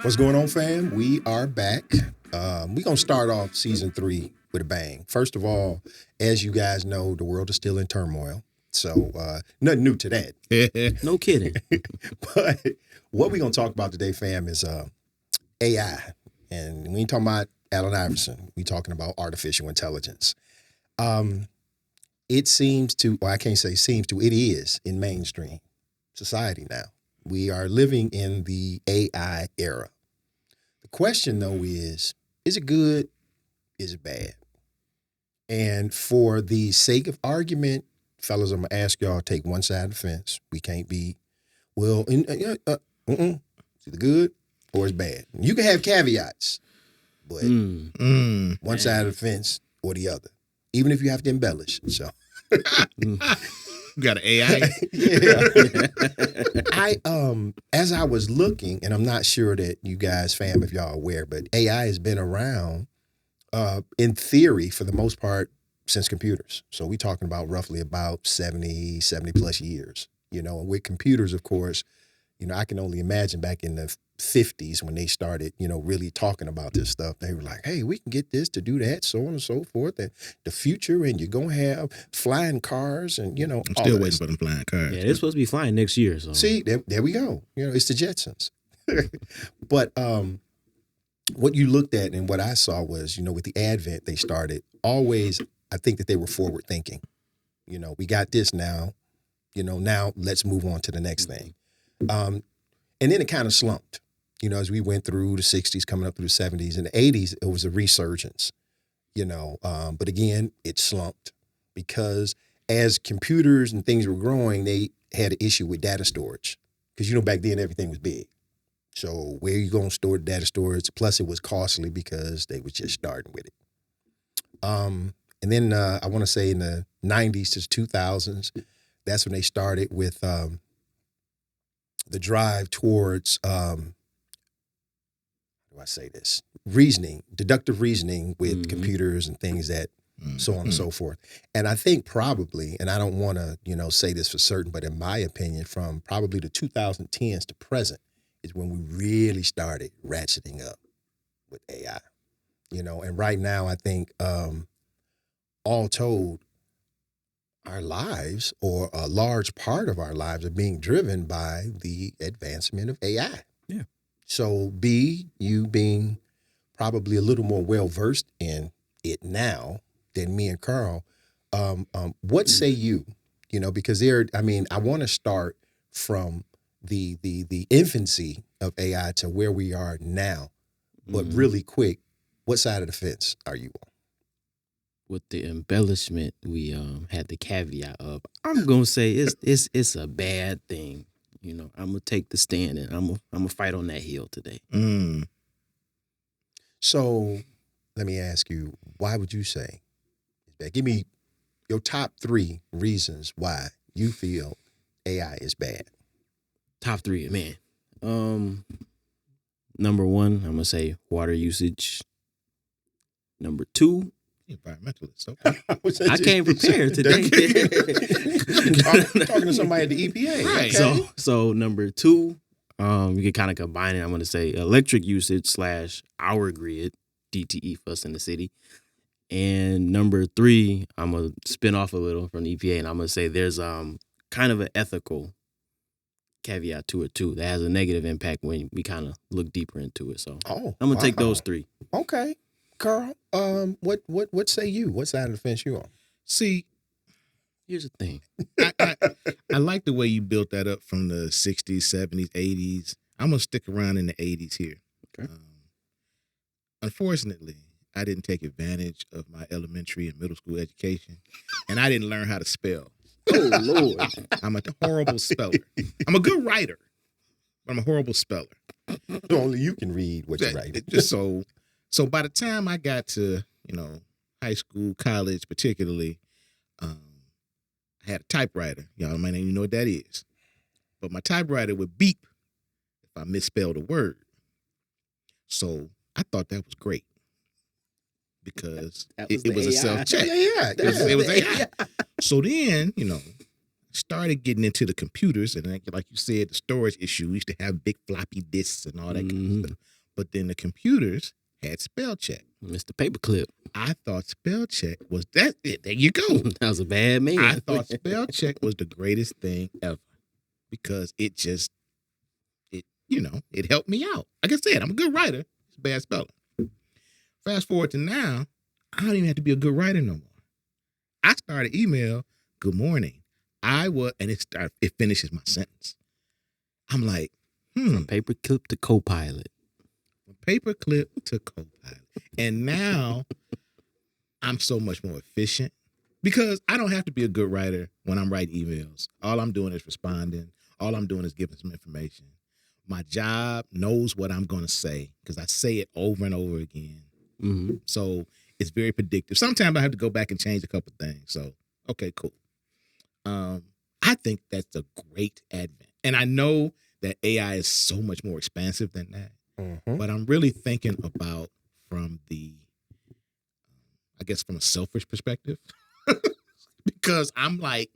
What's going on, fam? We are back. We're going to start off season 3 with a bang. First of all, as you guys know, the world is still in turmoil. So nothing new to that. No kidding. But what we're going to talk about today, fam, is AI. And we ain't talking about Allen Iverson. We're talking about artificial intelligence. It seems to, or I can't say seems to, it is in mainstream society now. We are living in the AI era. The question, though, is it good? Is it bad? And for the sake of argument, fellas, I'm going to ask y'all to take one side of the fence. We can't be, well, it's either good or it's bad. You can have caveats, but one side of the fence or the other, even if you have to embellish. So. You got an AI? Yeah. As I was looking, and I'm not sure that you guys, fam, if y'all are aware, but AI has been around in theory for the most part since computers. So we're talking about roughly about 70 plus years, and with computers, of course, I can only imagine back in the 50s when they started, really talking about this stuff. They were like, hey, we can get this to do that, so on and so forth. And the future, and you're going to have flying cars and, I'm still waiting for them flying cars. Yeah, they're supposed to be flying next year. So see, there we go. It's the Jetsons. But what you looked at and what I saw was, with the advent, they started always, I think that they were forward thinking. We got this now, now let's move on to the next thing. And then it kind of slumped, as we went through the 60s, coming up through the 70s and the 80s, it was a resurgence, but again, it slumped because as computers and things were growing, they had an issue with data storage because, back then everything was big. So where are you going to store data storage? Plus it was costly because they were just starting with it. And then I want to say in the 90s to 2000s, that's when they started with the drive towards, how do I say this? Reasoning, deductive reasoning with computers and things that so on and so forth. And I think probably, and I don't want to, say this for certain, but in my opinion, from probably the 2010s to present is when we really started ratcheting up with AI, and right now I think all told, our lives or a large part of our lives are being driven by the advancement of AI. Yeah. So you being probably a little more well-versed in it now than me and Carl, what say you, because I want to start from the infancy of AI to where we are now, but really quick, what side of the fence are you on? with the embellishment, we had the caveat of, I'm gonna say it's a bad thing. I'm gonna take the stand and I'm gonna fight on that hill today. So let me ask you, why would you say that? Give me your top 3 reasons why you feel AI is bad. Top 3, man. Number 1, I'm gonna say water usage. Number 2, environmentalist. Okay. I came prepared today. talking to somebody at the EPA. Right. Okay. So number 2, you can kind of combine it. I'm going to say electric usage / our grid, DTE for us in the city. And number 3, I'm going to spin off a little from the EPA, and I'm going to say there's kind of an ethical caveat to it too that has a negative impact when we kind of look deeper into it. So I'm going to take those 3. Okay. Carl, what say you? What side of the fence you on? See, here's the thing. I like the way you built that up from the 60s, 70s, 80s. I'm going to stick around in the 80s here. Okay. Unfortunately, I didn't take advantage of my elementary and middle school education, and I didn't learn how to spell. Oh, Lord. I'm a horrible speller. I'm a good writer, but I'm a horrible speller. Only you can read what you write. Just So by the time I got to, high school, college particularly, I had a typewriter. Y'all might not even know what that is. But my typewriter would beep if I misspelled a word. So I thought that was great because it was a self-check. Yeah. It was AI. So then, started getting into the computers, and like you said, the storage issue. We used to have big floppy disks and all that kind of stuff. But then the computers had spell check. Mr. Paperclip. I thought spell check was that it. There you go. That was a bad man. I thought spell check was the greatest thing ever because it helped me out. Like I said, I'm a good writer. It's bad spelling. Fast forward to now, I don't even have to be a good writer no more. I started email, good morning. And it finishes my sentence. I'm like, From Paperclip to Copilot. Paperclip to Copilot. And now I'm so much more efficient because I don't have to be a good writer when I'm writing emails. All I'm doing is responding. All I'm doing is giving some information. My job knows what I'm going to say because I say it over and over again. Mm-hmm. So it's very predictive. Sometimes I have to go back and change a couple things. So, okay, cool. I think that's a great advent. And I know that AI is so much more expansive than that. Mm-hmm. But I'm really thinking about from a selfish perspective. Because I'm like,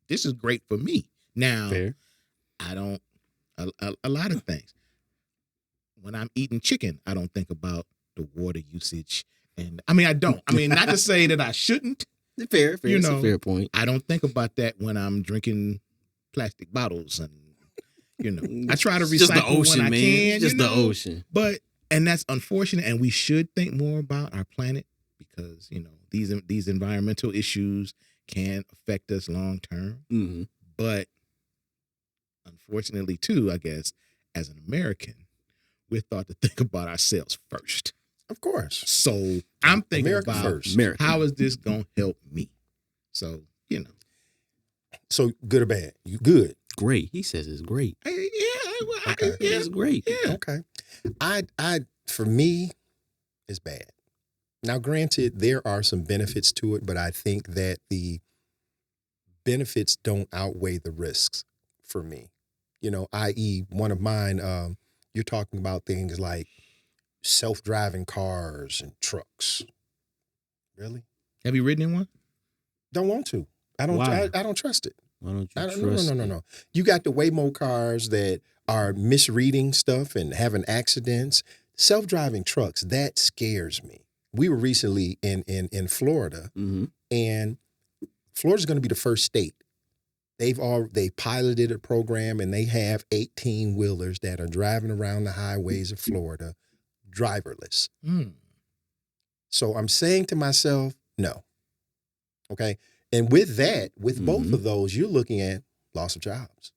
this is great for me. Now, Fair. I don't, a lot of things. When I'm eating chicken, I don't think about the water usage. And I mean, I don't. I mean, not to say that I shouldn't. Fair. You It's know, a fair point. I don't think about that when I'm drinking plastic bottles and, I try to recycle Just the ocean, when I man. can. Just the ocean. And that's unfortunate. And we should think more about our planet because, these environmental issues can affect us long term. Mm-hmm. But unfortunately, too, I guess, as an American, we're thought to think about ourselves first. Of course. So I'm thinking America about first. America. how is this going to help me? So, So good or bad? You good? Great. He says it's great. Okay. It's great. Yeah. Okay. For me, it's bad. Now, granted, there are some benefits to it, but I think that the benefits don't outweigh the risks for me. I.e., one of mine, you're talking about things like self-driving cars and trucks. Really? Have you ridden in one? Don't want to. I don't. Why? I don't trust it. Why don't you I don't, trust no. it? You got the Waymo cars that are misreading stuff and having accidents. Self-driving trucks, that scares me. We were recently in Florida, Mm-hmm. and Florida's going to be the first state. They piloted a program, and they have 18-wheelers that are driving around the highways of Florida, driverless. So I'm saying to myself, no. Okay. And with that, with both of those, you're looking at loss of jobs.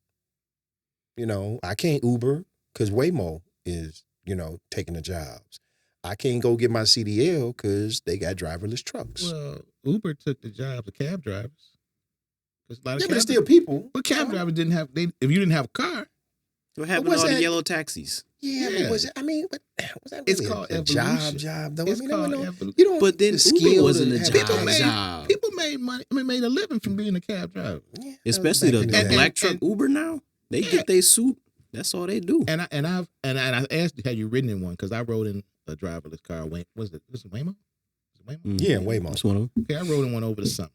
I can't Uber because Waymo is, taking the jobs. I can't go get my CDL because they got driverless trucks. Well, Uber took the jobs of cab drivers. There's a lot of Yeah, cab but it's still people. But cab drivers didn't have. If you didn't have a car, What happened was to all that? the yellow taxis? Yeah, Yeah. but was that really It's called a evolution. job though? It's I mean, called no, evolution. you don't. But then the Uber skill wasn't to a have job. that job. People made money. Made a living from being a cab driver. Yeah, Especially back the in day. black truck Uber now. They get their suit. That's all they do. And I asked, had you ridden in one? Because I rode in a driverless car. Was it Waymo? Was it Waymo? Yeah, Waymo. That's one of them. Okay, I rode in one over the summer.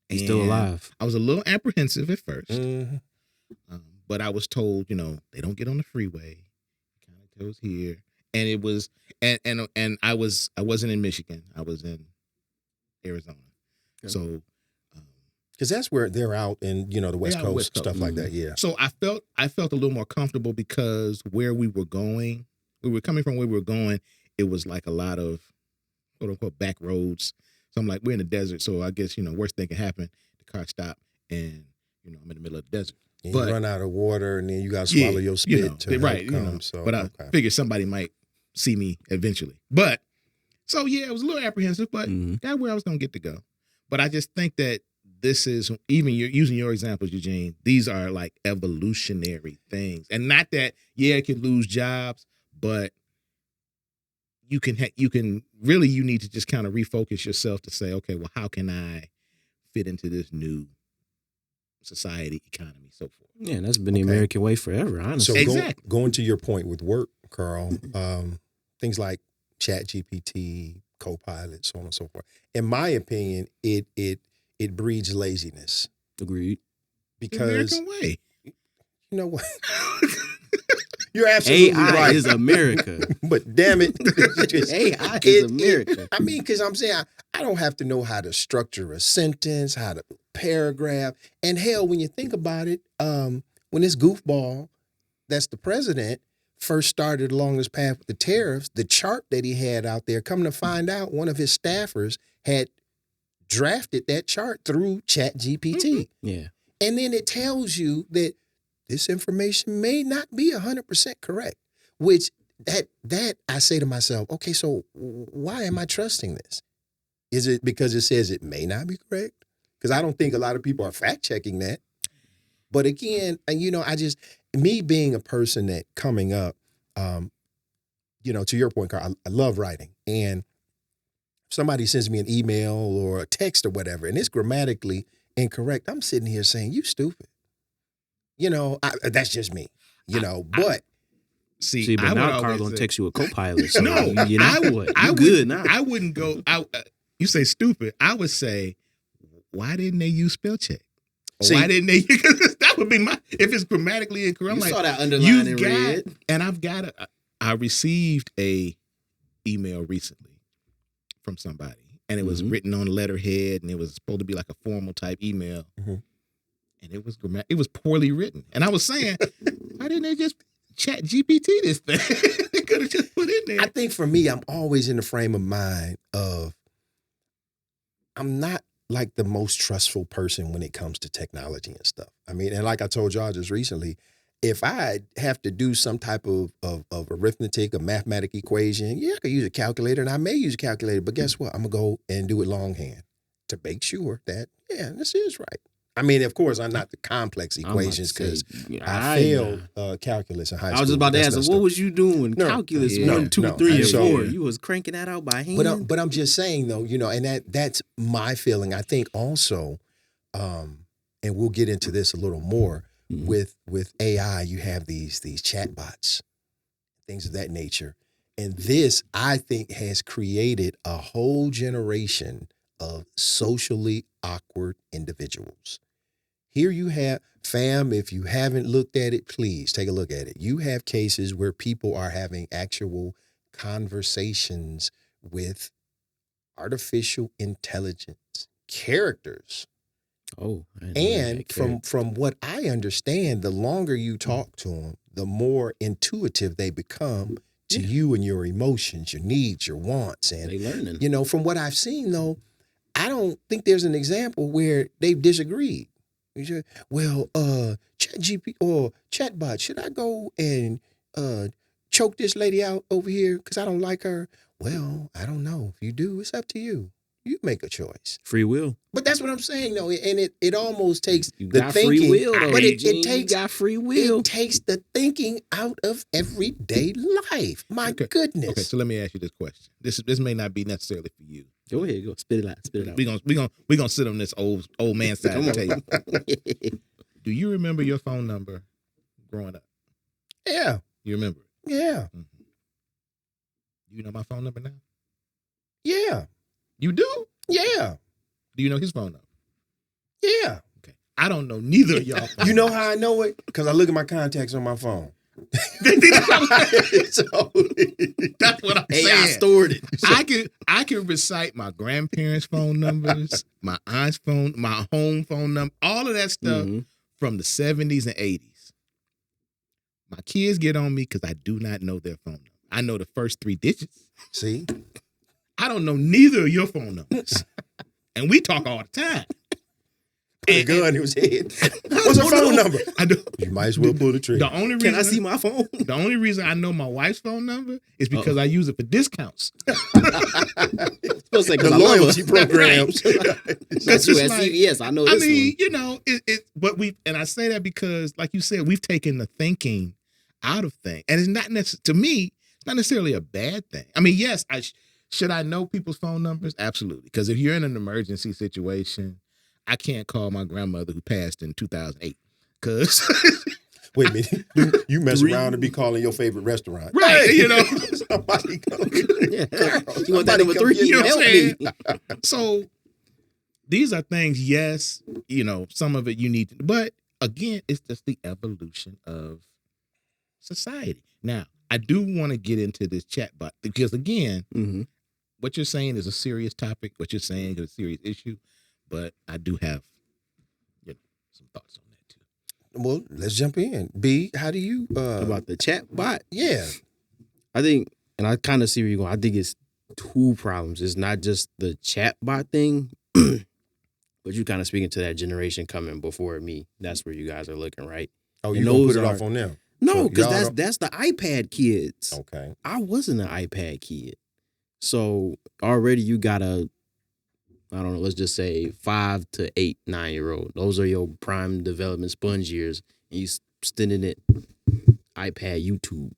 He's still And alive. I was a little apprehensive at first, Mhm. but I was told, they don't get on the freeway. It kind of goes here, and it was, and I wasn't in Michigan. I was in Arizona. Okay. So, Because that's where they're out in, the West Yeah, Coast, West Coast. stuff like that. Yeah. so I felt a little more comfortable because where we were going, we were coming from where we were going. It was like a lot of quote unquote back roads. So I'm like, we're in the desert. So I guess, worst thing can happen. The car stopped and, I'm in the middle of the desert. And But- you run out of water and then you got to swallow your spit to help right. come. So, But I okay. figured somebody might see me eventually. But so yeah, it was a little apprehensive, but Mhm. that's where I was going to get to go. But I just think that this is, even you're using your examples, Eugene, these are like evolutionary things. And not that, it can lose jobs, but you can really, you need to just kind of refocus yourself to say, okay, well, how can I fit into this new society, economy, so forth? Yeah, that's been the Okay. American way forever, So honestly. Exactly. going to your point with work, Carl, things like ChatGPT, Copilot, so on and so forth. In my opinion, it breeds laziness Agreed. The because American way. you know what? You're absolutely AI right. is America. But damn it, AI is America. I mean, because I'm saying I don't have to know how to structure a sentence, how to paragraph, and hell, when you think about it, when this goofball, that's the president, first started along this path with the tariffs, the chart that he had out there, come to find out, one of his staffers had drafted that chart through ChatGPT. Yeah. And then it tells you that this information may not be 100% correct, which that I say to myself, okay, so why am I trusting this? Is it because it says it may not be correct? Because I don't think a lot of people are fact checking that. But again, me being a person that coming up, to your point, Carl, I love writing. And somebody sends me an email or a text or whatever, and it's grammatically incorrect, I'm sitting here saying, you stupid. That's just me, but. See, but now Carl gonna text you a co-pilot. So No, you know what? You good now. I wouldn't go. You say stupid. I would say, why didn't they use spell check? Or why didn't they? That would be my. If it's grammatically incorrect, I'm like, saw that underline in red. And I received a email recently from somebody, and it was written on letterhead, and it was supposed to be like a formal type email, and it was poorly written. And I was saying, why didn't they just Chat GPT this thing? They could have just put in there. I think for me, I'm always in the frame of mind of I'm not like the most trustful person when it comes to technology and stuff. I mean, and like I told y'all just recently, if I have to do some type of arithmetic, a mathematic equation, yeah, I could use a calculator, and I may use a calculator, but guess what? I'm going to go and do it longhand to make sure that, yeah, this is right. I mean, of course, I'm not the complex equations because I failed calculus in high school. I was just about to ask, what was you doing? Calculus 1, 2, 3, and 4. You was cranking that out by hand. But I'm just saying, though, and that's my feeling. I think also, and we'll get into this a little more, with AI, you have these chatbots, things of that nature. And this, I think, has created a whole generation of socially awkward individuals. Here you have, fam, if you haven't looked at it, please take a look at it. You have cases where people are having actual conversations with artificial intelligence characters. Oh, and from what I understand, the longer you talk to them, the more intuitive they become to you and your emotions, your needs, your wants. And, they learning. From what I've seen, though, I don't think there's an example where they've disagreed. Well, ChatGPT or chatbot, should I go and choke this lady out over here because I don't like her? Well, I don't know. If you do, it's up to you. You make a choice. Free will. But that's what I'm saying, though. And it almost takes you the got thinking. Free will, though, but it you takes got free will. It takes the thinking out of everyday life. My goodness. Okay, so let me ask you this question. This may not be necessarily for you. Go ahead, go spit it out. Spit it out. We gonna sit on this old man side of the table. Do you remember your phone number growing up? Yeah. You remember it? Yeah. Mm-hmm. You know my phone number now? Yeah. You do? Yeah. Do you know his phone number? Yeah. Okay. I don't know neither of y'all. You know how I know it? Because I look at my contacts on my phone. So, that's what I'm saying. I stored it. So, I can recite my grandparents' phone numbers, my aunt's phone, my home phone number, all of that stuff from the 70s and 80s. My kids get on me because I do not know their phone number. I know the first 3 digits. See? I don't know neither of your phone numbers. And we talk all the time. Put a gun in his head. What's her phone number? I do. You might as well pull the trigger. The only reason Can I see my phone? The only reason I know my wife's phone number is because I use it for discounts. The loyalty programs. That's you at CVS. I know this one. But I say that because, like you said, we've taken the thinking out of things. And it's not to me, it's not necessarily a bad thing. I mean, yes, should I know people's phone numbers? Absolutely. Because if you're in an emergency situation, I can't call my grandmother who passed in 2008. Because wait a minute, you mess around and be calling your favorite restaurant, right? Somebody come. You want that number 3? You know what I'm saying? So these are things. Yes, some of it you need, but again, it's just the evolution of society. Now, I do want to get into this chatbot because, again, Mm-hmm. what you're saying is a serious topic. What you're saying is a serious issue, but I do have, some thoughts on that too. Well, let's jump in. B, how do you About the chat bot, yeah. I think, and I kind of see where you're going. I think it's two problems. It's not just the chat bot thing, but you kind of speaking to that generation coming before me. That's where you guys are looking, right? Oh, And you gonna those put it are- off on them. No, So because y'all that's the iPad kids. Okay. I wasn't an iPad kid. So already you got a, I don't know, let's just say 5 to 8, 9-year-old. Those are your prime development sponge years. And you spending it iPad, YouTube.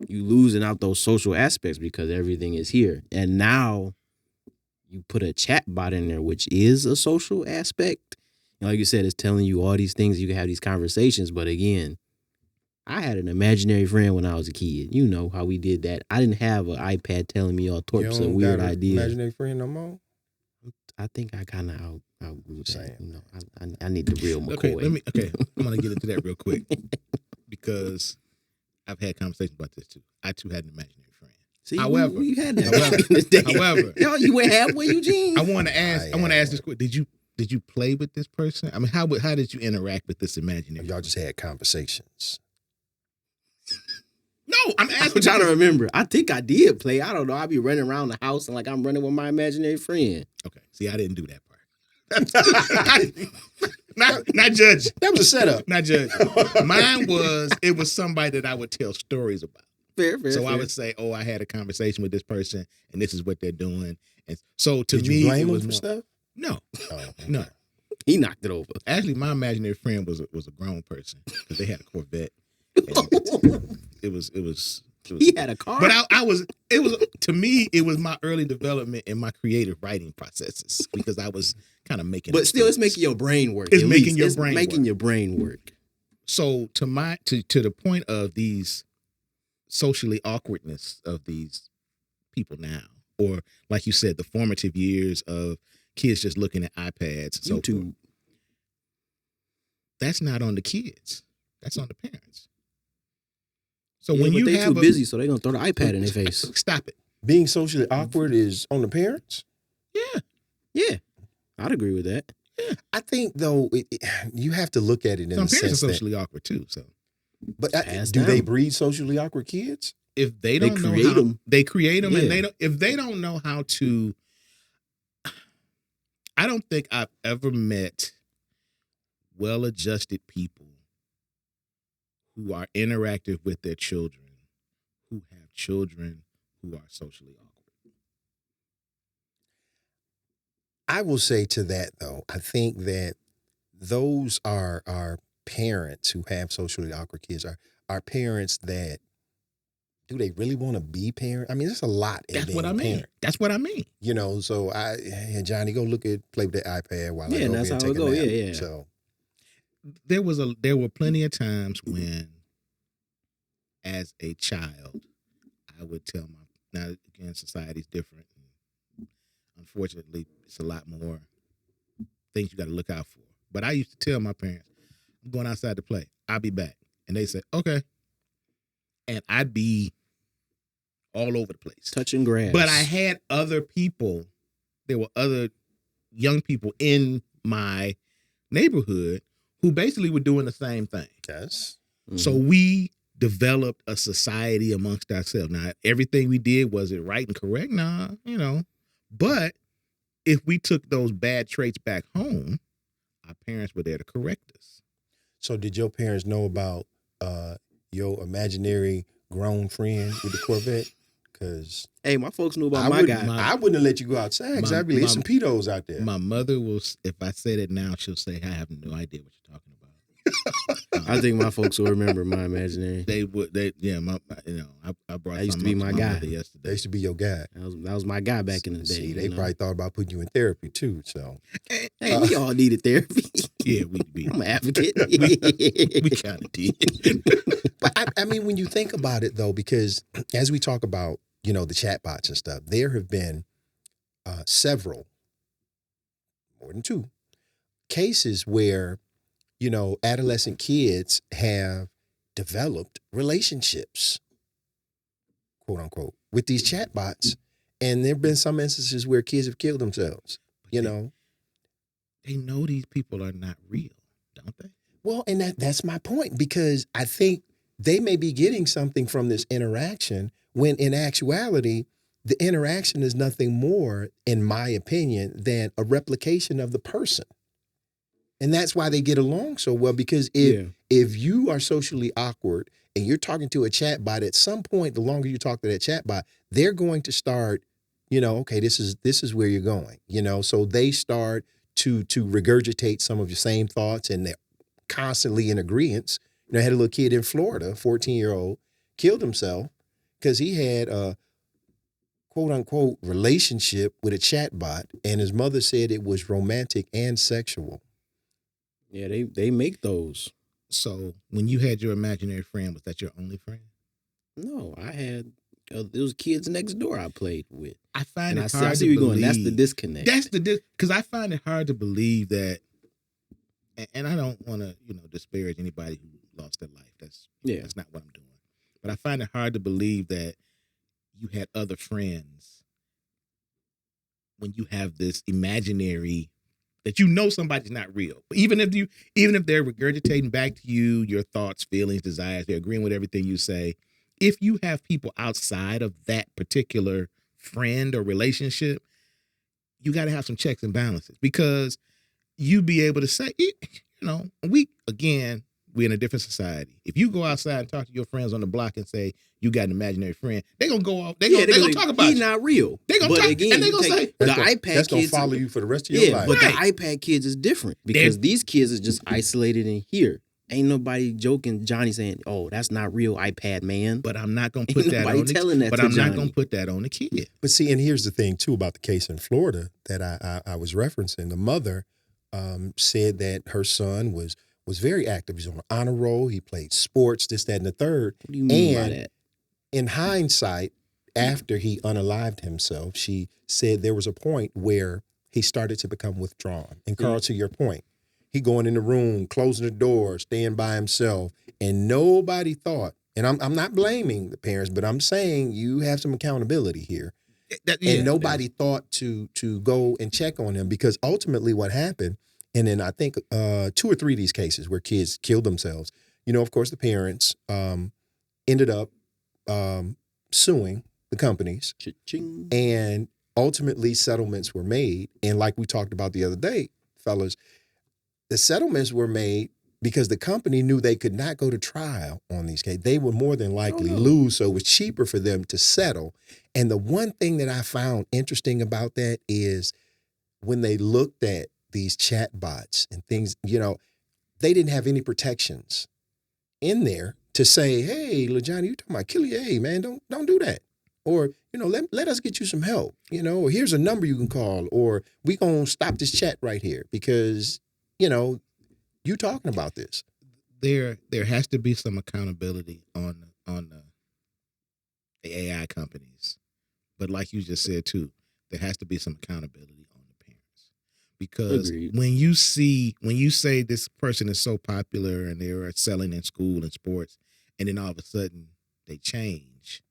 You losing out those social aspects because everything is here. And now you put a chat bot in there, which is a social aspect. And like you said, it's telling you all these things. You can have these conversations. But again, I had an imaginary friend when I was a kid. You know how we did that. I didn't have an iPad telling me all You sorts of don't weird got an ideas. imaginary friend no more? I think I kind of outgrew that. Saying. You know, I need the real McCoy. Okay, I'm gonna get into that real quick because I've had conversations about this too. I too had an imaginary friend. See, However- you had that however- back in the day. however- Yo, you went halfway, Eugene. I want to ask. I want to yeah. ask this quick. Did you play with this person? I mean, how did you interact with this imaginary? Y'all just had conversations. No, I'm I'm asking. trying to remember. I think I did play. I don't know. I'd be running around the house and like I'm running with my imaginary friend. Okay, see, I didn't do that part. not judge. That was a setup. Not judge. Mine it was somebody that I would tell stories about. Fair. So I would say, "Oh, I had a conversation with this person, and this is what they're doing." And so to Did me, you blame it him was for more, stuff? no, Oh, okay. no. He knocked it over. Actually, my imaginary friend was a grown person because they had a Corvette. And it was. He had a car. But it was to me, it was my early development in my creative writing processes because I was kind of making. But up still, it's stories. making your brain work. It's at making least. your It's brain making work. your brain work. So to the point of these socially awkwardness of these people now, or like you said, the formative years of kids just looking at iPads and so forth. YouTube. That's not on the kids. That's on the parents. So Yeah, when but you they have too busy, so they're gonna throw the iPad in their face. stop it. Being socially awkward is on the parents? Yeah. Yeah, I'd agree with that. I think, though, you have to look at it in Some the parents sense are that. socially awkward too. So But Pass do they down. breed socially awkward kids? if they They don't know create how, 'em. they create them, Yeah. and if they don't know how to. I don't think I've ever met well-adjusted people who are interactive with their children, who have children who are socially awkward. I will say to that, though, I think that those are parents who have socially awkward kids are parents that, do they really want to be parents? I mean, there's a lot in That's being what I a mean. parent. That's what I mean. You know, so hey, Johnny, go play with the iPad while I Yeah, go that's over how and it take a go. nap. Yeah, yeah. So There were plenty of times when, as a child, I would tell now again, society's different. Unfortunately, it's a lot more things you got to look out for. But I used to tell my parents, I'm going outside to play. I'll be back. And they say, okay. And I'd be all over the place. Touch and grass. But I had other people, there were other young people in my neighborhood who basically were doing the same thing. yes. Mhm. So we developed a society amongst ourselves. Now, everything we did, was it right and correct? Nah, But if we took those bad traits back home, our parents were there to correct us. So did your parents know about your imaginary grown friend with the Corvette? Because Hey, my folks knew about I my wouldn't, guy. I wouldn't have let you go outside because My- I'd be like, my- some pedos out there. My mother will, if I said it now, she'll say, I have no idea what you're talking about. I think my folks will remember my imaginary. I brought That used to something be up my to guy. mother They yesterday. used to be your guy. That was my guy back in the day. See, you they know? probably thought about putting you in therapy too. So Hey, we all needed therapy. Yeah, we I'm an advocate. we kind of did. but I mean, when you think about it, though, because as we talk about, the chatbots and stuff, there have been several, more than 2, cases where, adolescent kids have developed relationships, quote unquote, with these chatbots. And there have been some instances where kids have killed themselves, you know. They know these people are not real, don't they? Well, and that's my point, because I think they may be getting something from this interaction when in actuality, the interaction is nothing more, in my opinion, than a replication of the person. And that's why they get along so well, because if you are socially awkward and you're talking to a chatbot, at some point, the longer you talk to that chatbot, they're going to start, okay, this is where you're going, so they start to regurgitate some of your same thoughts, and they're constantly in agreement. I had a little kid in Florida, 14-year-old, killed himself because he had a quote unquote relationship with a chatbot, and his mother said it was romantic and sexual. Yeah, they make those. So when you had your imaginary friend, was that your only friend? No, I had those kids next door I played with. I find and it hard I see to you believe. going. That's the disconnect. That's because I find it hard to believe that, and I don't want to disparage anybody who lost their life. That's not what I'm doing. But I find it hard to believe that you had other friends when you have this imaginary that somebody's not real. Even if they're regurgitating back to you your thoughts, feelings, desires, they're agreeing with everything you say. If you have people outside of that particular friend or relationship, you got to have some checks and balances, because you be able to say, we're in a different society. If you go outside and talk to your friends on the block and say you got an imaginary friend, they're gonna go off. They're gonna talk about he's not real. They're gonna talk, again, and they're gonna say the iPad that's gonna kids follow you for the rest of your life. But the iPad kids is different, because these kids is just isolated in here. Ain't nobody joking Johnny saying, "Oh, that's not real, iPad man." But I'm not gonna put that on not gonna put that on the kid. But see, and here's the thing too about the case in Florida that I was referencing. The mother said that her son was very active. He's on an honor roll. He played sports, this, that, and the third. What do you mean by that? In hindsight, after he unalived himself, she said there was a point where he started to become withdrawn. And Carl, to your point, he going in the room, closing the door, staying by himself, and nobody thought. And I'm not blaming the parents, but I'm saying you have some accountability here. And nobody thought to go and check on him, because ultimately what happened. And then I think 2 or 3 of these cases where kids killed themselves, of course, the parents ended up suing the companies. Cha-ching. And ultimately settlements were made. And like we talked about the other day, fellas, the settlements were made because the company knew they could not go to trial on these cases. They would more than likely lose, so it was cheaper for them to settle. And the one thing that I found interesting about that is when they looked at these chat bots and things, they didn't have any protections in there to say, hey, LaJohn, you talking about kill you? Hey, man, don't do that. Or, let us get you some help, or here's a number you can call, or we gonna stop this chat right here because, you talking about this. There has to be some accountability on the AI companies. But like you just said too, there has to be some accountability on the parents. Because Agreed. when you say this person is so popular and they're selling in school and sports, and then all of a sudden they change,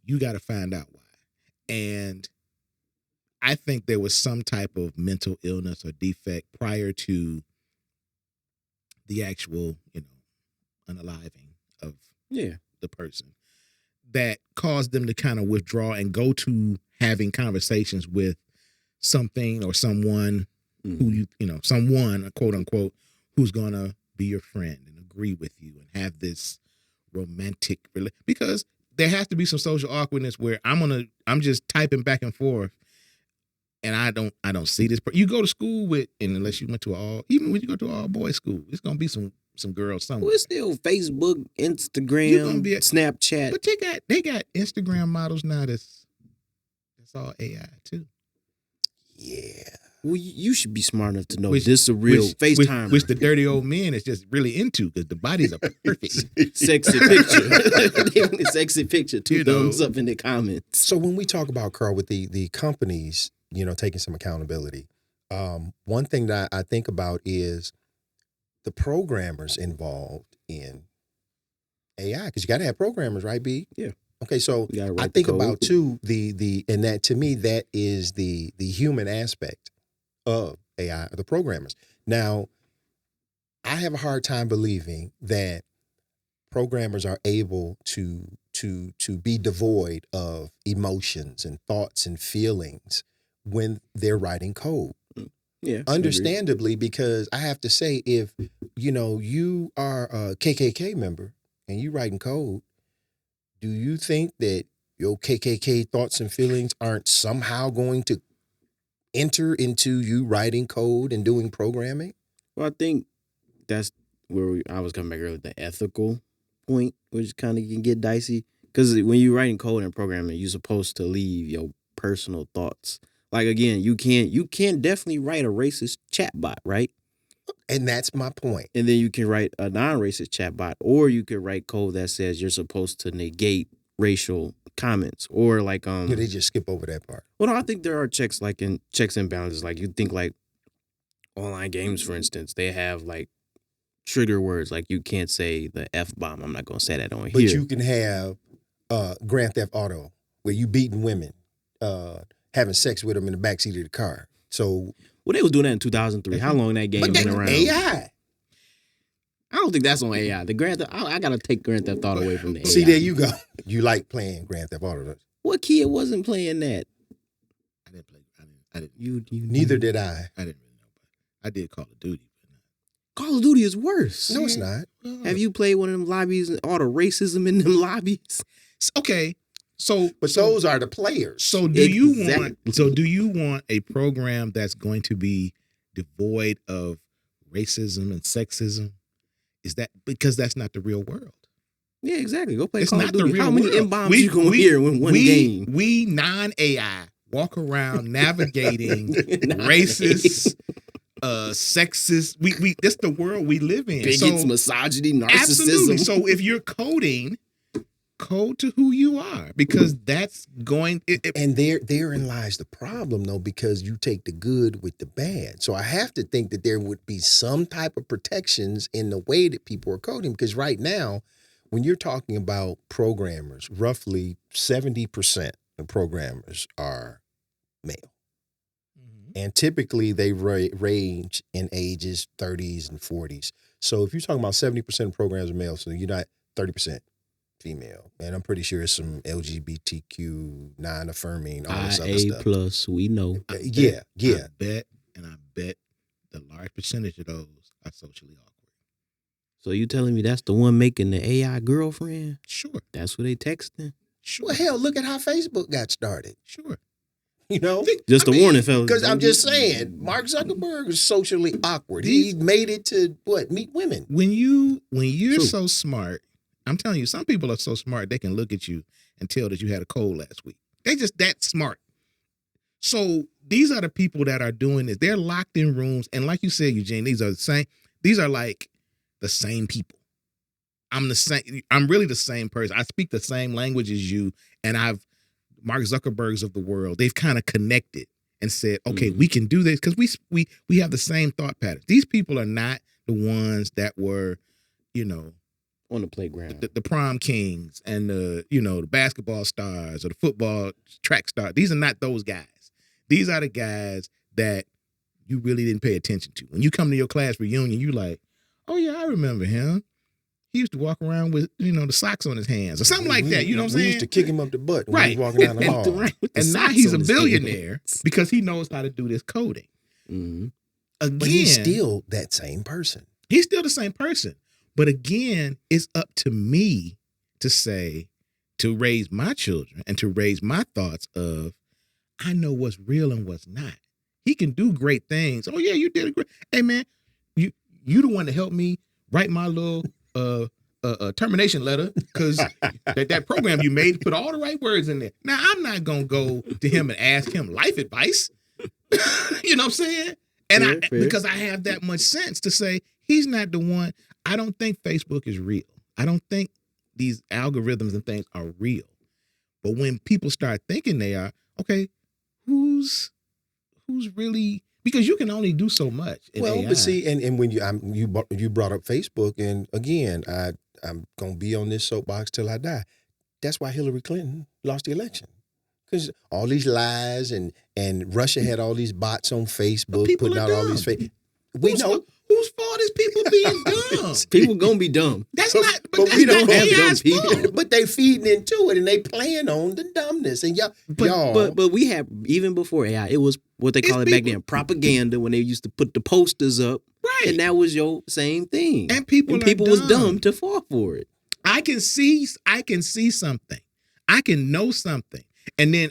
you got to find out why. And I think there was some type of mental illness or defect prior to the actual, unaliving of the person that caused them to kind of withdraw and go to having conversations with something or someone who someone, quote unquote, who's gonna be your friend and agree with you and have this romantic because there has to be some social awkwardness where I'm just typing back and forth and I don't see this. You go to school with, and unless you went to even when you go to all boys school, it's gonna be some girls somewhere. Well, it's still Facebook, Instagram, Snapchat. But they got Instagram models now that's all AI too. Yeah. Well, you should be smart enough to know this is a real FaceTime. Which the dirty old man is just really into because the bodies are perfect. Sexy picture. Sexy picture. 2 thumbs up in the comments. So when we talk about, Carl, with the companies, taking some accountability, one thing that I think about is the programmers involved in AI, because you got to have programmers, right, B? Yeah. Okay, so You gotta write I the think code. about too the and that to me that is the human aspect of AI, the programmers. Now, I have a hard time believing that programmers are able to be devoid of emotions and thoughts and feelings when they're writing code. Yeah. agreed. Understandably, because I have to say, if you are a KKK member and you writing code, do you think that your KKK thoughts and feelings aren't somehow going to enter into you writing code and doing programming? Well, I think that's where I was coming back earlier. The ethical point, which kind of can get dicey, because when you're writing code and programming, you're supposed to leave your personal thoughts. Like again, you can definitely write a racist chatbot, right? And that's my point. And then you can write a non-racist chatbot, or you could write code that says you're supposed to negate racial comments, or like Yeah, they just skip over that part. Well, no, I think there are checks and balances. Like you think like online games, for instance, they have like trigger words, like you can't say the F bomb. I'm not gonna say that on But here. you can have Grand Theft Auto where you beating women, having sex with them in the backseat of the car. So, Well, they was doing that in 2003. How long that game but been that's around? AI. I don't think that's on AI. The Grand Theft, I gotta take Grand Theft Auto away from the AI. See, there you go. You like playing Grand Theft Auto. What kid wasn't playing that? I didn't play. I didn't. You Neither did I. I didn't really know, but I did Call of Duty. Call of Duty is worse. No, it's not. Have you played one of them lobbies and all the racism in them lobbies? Okay, so But those are the players. So do you Exactly. want a program that's going to be devoid of racism and sexism? Is that because that's not the real world? Yeah, exactly. Go play It's Call not of the Duty. real How many world. M-bombs you gonna hear in one game? We non-AI walk around navigating Nah, racist, sexist. We that's the world we live in. bigots, So, misogyny, narcissism. absolutely. So if you're coding, code to who you are, because that's going. And therein lies the problem, though, because you take the good with the bad. So I have to think that there would be some type of protections in the way that people are coding. Because right now, when you're talking about programmers, roughly 70% of programmers are male. And typically they range in ages 30s and 40s. So if you're talking about 70% of programs are male, so you're not 30% female. And I'm pretty sure it's some LGBTQ, non-affirming, all this other IA stuff. plus, we know. Yeah. I bet the large percentage of those are socially awkward. So you telling me that's the one making the AI girlfriend? Sure. That's what they texting? Sure. Well, hell, look at how Facebook got started. Sure. You know? Just a warning, fellas. Because I'm just saying, Mark Zuckerberg is socially awkward. He made it to, meet women. When you're True. so smart, I'm telling you, some people are so smart they can look at you and tell that you had a cold last week. They just that smart. So these are the people that are doing this. They're locked in rooms, and like you said, Eugene, these are like the same people. I'm really the same person. I speak the same language as you, and Mark Zuckerbergs of the world, they've kind of connected and said, okay, we can do this because we have the same thought patterns. These people are not the ones that were, on the playground. the prom kings and the basketball stars or the football track stars. These are not those guys. These are the guys that you really didn't pay attention to. When you come to your class reunion, you like, oh yeah, I remember him. He used to walk around with, the socks on his hands or something like that. You know what I'm saying? We used to kick him up the butt when Right. he was walking down the hall. And now he's a billionaire because he knows how to do this coding. Mm-hmm. Again, But he's still that same person. He's still the same person. But again, it's up to me to raise my children and to raise my thoughts of, I know what's real and what's not. He can do great things. Oh yeah, you did a great. Hey man, you the one to help me write my little termination letter because that program you made put all the right words in there. Now I'm not gonna go to him and ask him life advice. You know what I'm saying? And Fair. because I have that much sense to say he's not the one. I don't think Facebook is real. I don't think these algorithms and things are real. But when people start thinking they are, okay, who's really, because you can only do so much in AI. But see, and when you brought up Facebook, and again, I'm gonna be on this soapbox till I die. That's why Hillary Clinton lost the election. Because all these lies and Russia had all these bots on Facebook people putting are out all these dumb. fake. We know. Whose fault is people being dumb? People gonna be dumb. That's But- not. but But we that's don't not have dumb AI's people. fault. But they feeding into it and they playing on the dumbness. And y'all, But we had, even before AI, it was what they call It's it back people- then, propaganda, when they used to put the posters up, Right. and that was your same thing. And people are was dumb. dumb to fall for it. I can see something. I can know something. And then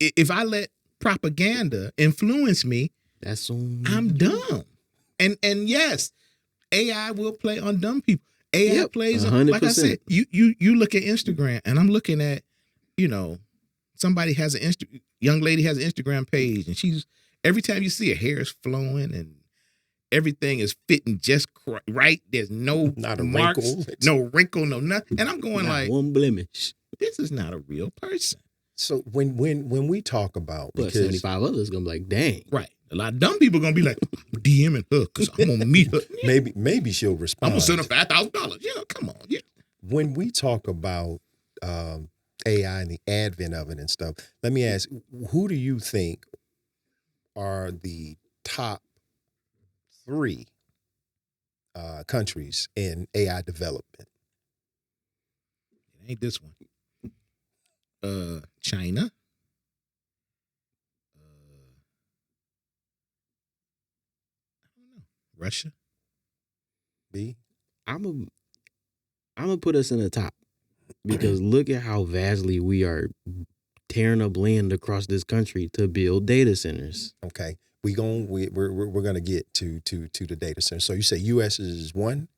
if I let propaganda influence me, That's on. I'm dumb. And yes, AI will play on dumb people. AI Yep, plays on, like I 100%. said, you look at Instagram, and I'm looking at, somebody has young lady has an Instagram page, and she's, every time you see her hair is flowing and everything is fitting just right. There's no Not a marks, wrinkle. no wrinkle, no nothing. And I'm going Not like, one blemish. this is not a real person. So when we talk about, But because 75 others gonna be like, dang. Right. A lot of dumb people gonna be like, I'm DMing her because I'm gonna meet her. Yeah, maybe she'll I'm respond. gonna send her $5,000. Yeah, come on. Yeah. When we talk about AI and the advent of it and stuff, let me ask, who do you think are the top 3 countries in AI development? It ain't this one. China. I don't know. Russia. B. I'm gonna put us in the top, because look at how vastly we are tearing up land across this country to build data centers. Okay, we're gonna get to the data center. So you say U.S. is 1,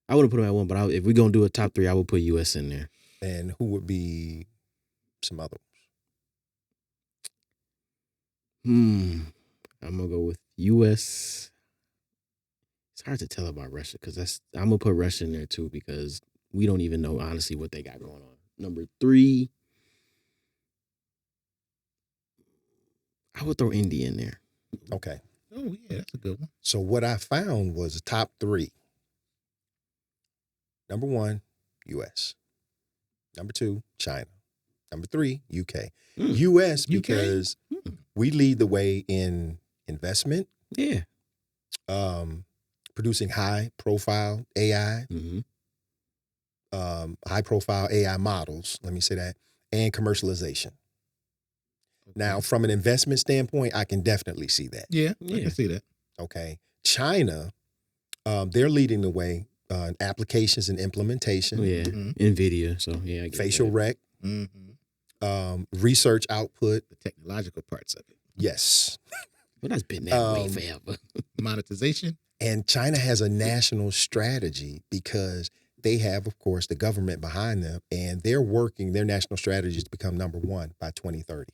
I wouldn't put them at 1, but if we're gonna do a top 3, I would put US in there. and who would be some other I'm gonna go with US. It's hard to tell about Russia, because I'm gonna put Russia in there too, because we don't even know honestly what they got going on. Number 3, I would throw India in there. Okay. Oh yeah, that's a good one. So what I found was the top 3. Number 1, U.S. Number 2, China. Number 3, UK. Mm. U.S. UK? because we lead the way in investment, Yeah. producing high-profile AI, Mm-hmm. high-profile AI models, let me say that, and commercialization. Now, from an investment standpoint, I can definitely see that. Yeah, I Yeah. can see that. Okay. China, they're leading the way on applications and implementation, Yeah. Mhm. NVIDIA. So yeah, I get facial that. rec, Mm-hmm. research output. The technological parts of it. Yes. But that's been that way Um, forever. Monetization. And China has a national strategy because they have, of course, the government behind them, and they're working their national strategy to become number 1 by 2030.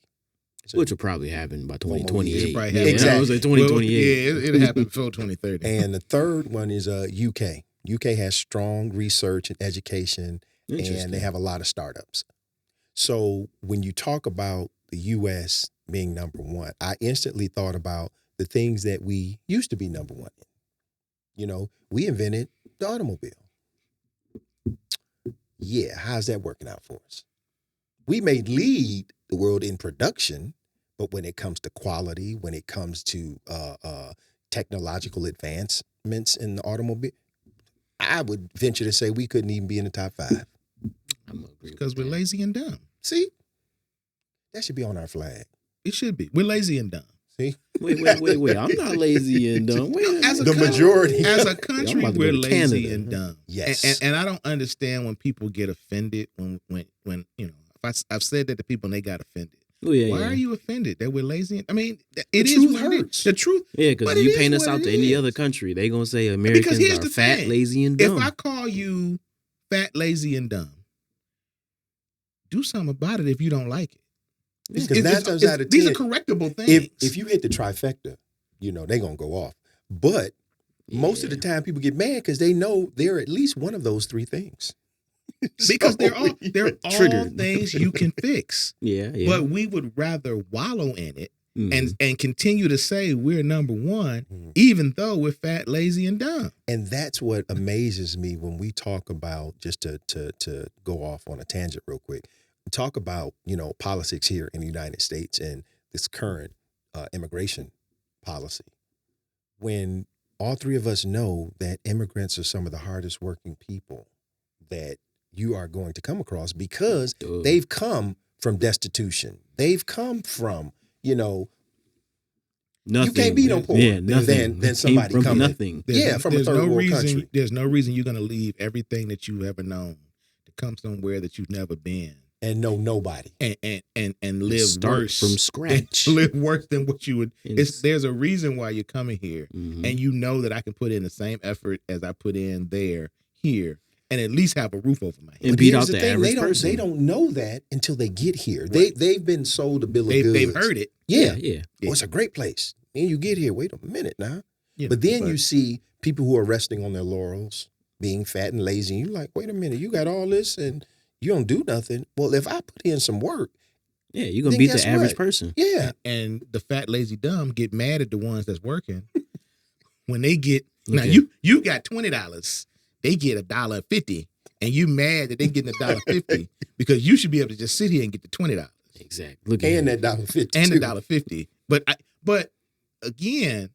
So- Which will probably happen by Well, 2028. it'll probably Yeah, happen. Exactly. I was like 2028. Well, yeah, it'll happen before 2030. and the third one is UK. UK has strong research and education, and Interesting. they have a lot of startups. So when you talk about the U.S. being number 1, I instantly thought about the things that we used to be number 1 in. You know, we invented the automobile. Yeah, how's that working out for us? We may lead the world in production, but when it comes to quality, when it comes to technological advancements in the automobile, I would venture to say we couldn't even be in the top 5. I'm gonna agree Because with we're that. lazy and dumb. See, that should be on our flag. It should be. We're lazy and dumb. See, Wait. I'm not lazy and dumb. Wait a As a the minute. majority. As a I'm country, about to we're go to lazy Canada. and dumb. Yes. And I don't understand when people get offended when I've said that to people and they got offended. Oh, yeah, Why yeah. are you offended that we're lazy? I mean, it is truth what it hurts. is. The truth. Yeah, But because it you is paint us what out it to any is. other country, they gonna say Americans here's are the fat, thing. lazy, and If dumb. I call you fat, lazy, and dumb, do something about it if you don't like it. Because 9 times out of 10, these are correctable things. if you hit the trifecta, you know, they're going to go off. But most of the time people get mad because they know they're at least one of those 3 things. because So, they're all Triggered. things you can fix. yeah. But we would rather wallow in it and continue to say we're number one, Mhm. even though we're fat, lazy, and dumb. And that's what amazes me when we talk about, just to go off on a tangent real quick, talk about, politics here in the United States and this current immigration policy. When all three of us know that immigrants are some of the hardest working people that you are going to come across, because Duh. they've come from destitution. They've come from, Nothing. You can't be no poor Yeah, nothing. than somebody Came from coming. nothing. From a third world country. There's no reason you're going to leave everything that you've ever known to come somewhere that you've never been And know nobody. and live Start worse from scratch. live worse than what you would. It's- There's a reason why you're coming here, Mhm. and you know that I can put in the same effort as I put in there here, and at least have a roof over my head. And But beat here's out the thing, average they don't, person. They don't know that until they get here. Right. They've been sold a bill of goods. They've heard it. Yeah. yeah. Oh, it's a great place. And you get here, wait a minute now. You But know, then you see people who are resting on their laurels, being fat and lazy. And you're like, wait a minute, you got all this and you don't do nothing. Well, if I put in some work, Yeah, you're gonna Then beat guess the average what? person. yeah. and the fat, lazy, dumb get mad at the ones that's working when they get. Now Okay. you got $20, they get $1.50, and you mad that they getting $1.50 because you should be able to just sit here and get the $20 Exactly. Look at And him. that $1.50. and too. $1.50. But again,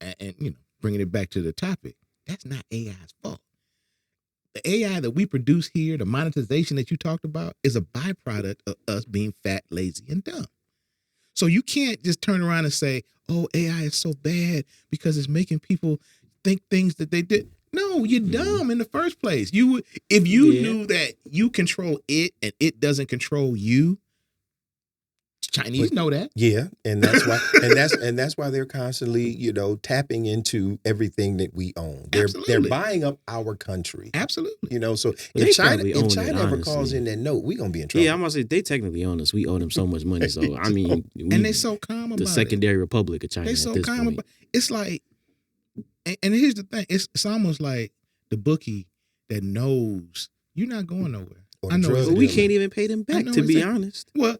and bringing it back to the topic, that's not AI's fault. The AI that we produce here, the monetization that you talked about, is a byproduct of us being fat, lazy, and dumb. So you can't just turn around and say, "Oh, AI is so bad because it's making people think things that they did." No, you're dumb in the first place. If you Yeah. knew that you control it and it doesn't control you. Chinese know that. Yeah, and that's why, and that's why they're constantly, tapping into everything that we own. They're Absolutely. buying up our country. Absolutely. So They if China probably own it, ever calls honestly. in that note, we're gonna be in trouble. Yeah, I'm gonna say they technically own us. We owe them so much money. So I mean, And they so calm about the it. secondary republic of China They at so this calm point. about it's like, and here's the thing, it's almost like the bookie that knows you're not going nowhere. Or I the know drug it's- But we dealer. can't even pay them I back, know to be exactly. honest. Well,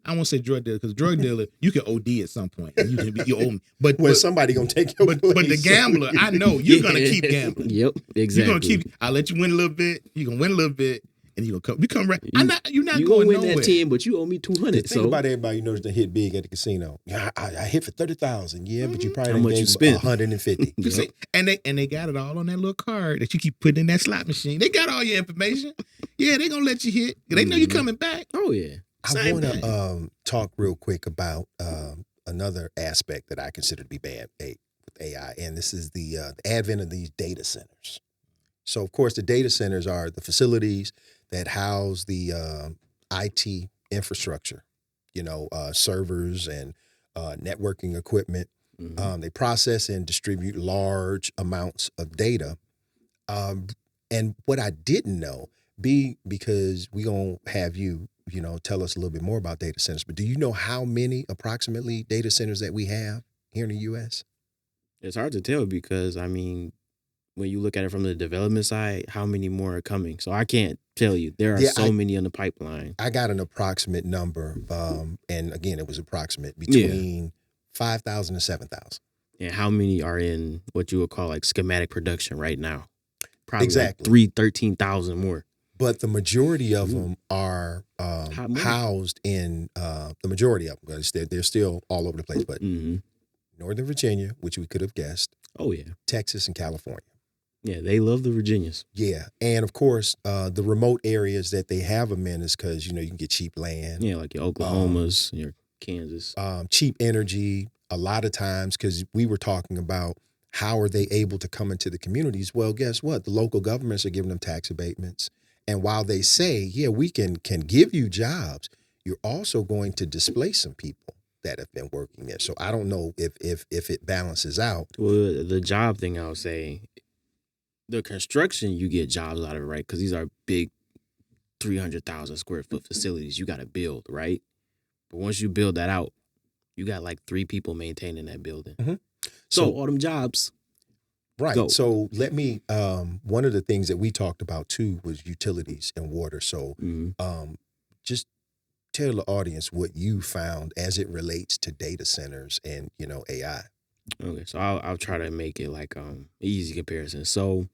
I won't say drug dealer because drug dealer you can OD at some point. And you owe me. But Well, somebody gonna take your but the place. gambler, I know you're gonna Yeah. keep gambling. Yep, exactly. You're gonna keep. I'll let you win a little bit. You're gonna win a little bit, and you're gonna come right. You're not you going gonna win nowhere. that 10, but you owe me The 200. thing So about everybody, that hit big at the casino. Yeah, I hit for 30,000. Yeah, but you probably How done much gave you spent? 150. You see, and they got it all on that little card that you keep putting in that slot machine. They got all your information. Yeah, they gonna let you hit. They know you're coming back. oh yeah, I Same want thing. to talk real quick about another aspect that I consider to be bad with AI, and this is the advent of these data centers. So, of course, the data centers are the facilities that house the IT infrastructure, servers and networking equipment. Mhm. They process and distribute large amounts of data. And what I didn't know, because we gonna have you, tell us a little bit more about data centers. But do you know how many approximately data centers that we have here in the U.S.? It's hard to tell because I mean, when you look at it from the development side, how many more are coming? So I can't tell you. There are Yeah, so many on the pipeline. I got an approximate number, and again, it was approximate between 5,000 and 7,000. And how many are in what you would call like schematic production right now? Probably Exactly. 13,000 more. But the majority of them are Hot money. housed in the majority of them. Because they're still all over the place, but Hmm. Northern Virginia, which we could have guessed, Oh yeah, Texas and California. yeah. They love the Virginias. Yeah, and of course, the remote areas that they have them in is because you can get cheap land, Yeah, like your Oklahomas, your Kansas. cheap energy. A lot of times, because we were talking about how are they able to come into the communities? Well, guess what? The local governments are giving them tax abatements, and while they say, yeah, we can give you jobs, you're also going to displace some people that have been working there. So I don't know if it balances out. Well, the job thing, I would say, the construction, you get jobs out of it, right? Because these are big 300,000 square foot facilities you got to build, right? But once you build that out, you got like 3 people maintaining that building. Mhm. So So- all them jobs. Right. Go. So let me, one of the things that we talked about too was utilities and water. So Mhm. just tell the audience what you found as it relates to data centers and, AI. Okay, so I'll try to make it like easy comparison. So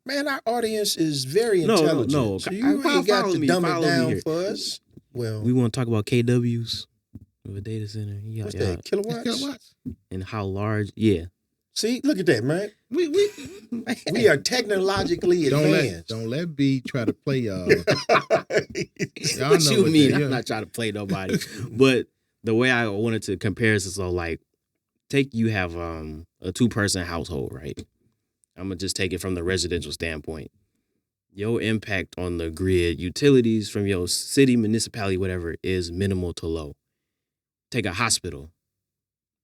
Man, our audience is very No, intelligent. no. So you Follow ain't got to me, dumb it follow me down here. for us. Well, we want to talk about KWs of a data center. Yeah, what's yeah. that? Kilowatts? Kilowatts. And how large? Yeah. See, look at that, man. We We are technologically advanced. don't let B try to play y'all. Y'all What know you what mean? that- I'm not trying to play nobody, but the way I wanted to compare this is so like, you have a 2-person household, right? I'm gonna just take it from the residential standpoint. Your impact on the grid, utilities from your city, municipality, whatever, is minimal to low. Take a hospital.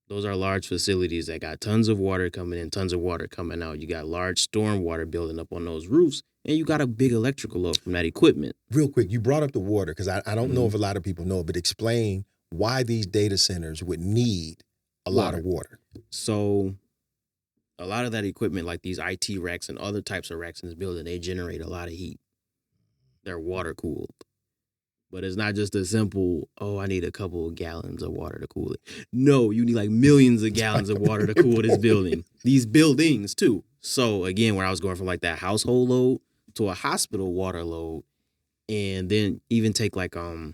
Those are large facilities that got tons of water coming in, tons of water coming out. You got large storm water building up on those roofs, and you got a big electrical load from that equipment. Real quick, you brought up the water because I don't know Mhm. if a lot of people know, but explain why these data centers would need a lot of water. So a lot of that equipment, like these IT racks and other types of racks in this building, they generate a lot of heat. They're water cooled. But it's not just a simple, I need a couple of gallons of water to cool it. No, you need like millions of gallons of water to cool this building. These buildings too. So again, where I was going from like that household load to a hospital water load, and then even take like you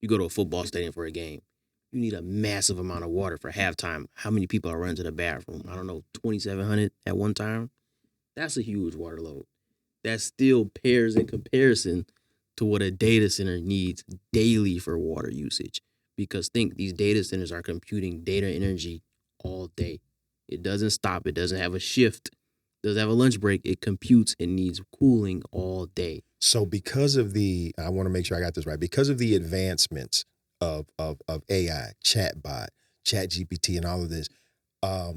go to a football stadium for a game. You need a massive amount of water for halftime. How many people are running to the bathroom? I don't know, 2,700 at one time. That's a huge water load. That still pairs in comparison to what a data center needs daily for water usage. Because think, these data centers are computing data energy all day. It doesn't stop. It doesn't have a shift. It doesn't have a lunch break. It computes and needs cooling all day. So because of I want to make sure I got this right, because of the advancements of AI, chatbot, ChatGPT, and all of this, a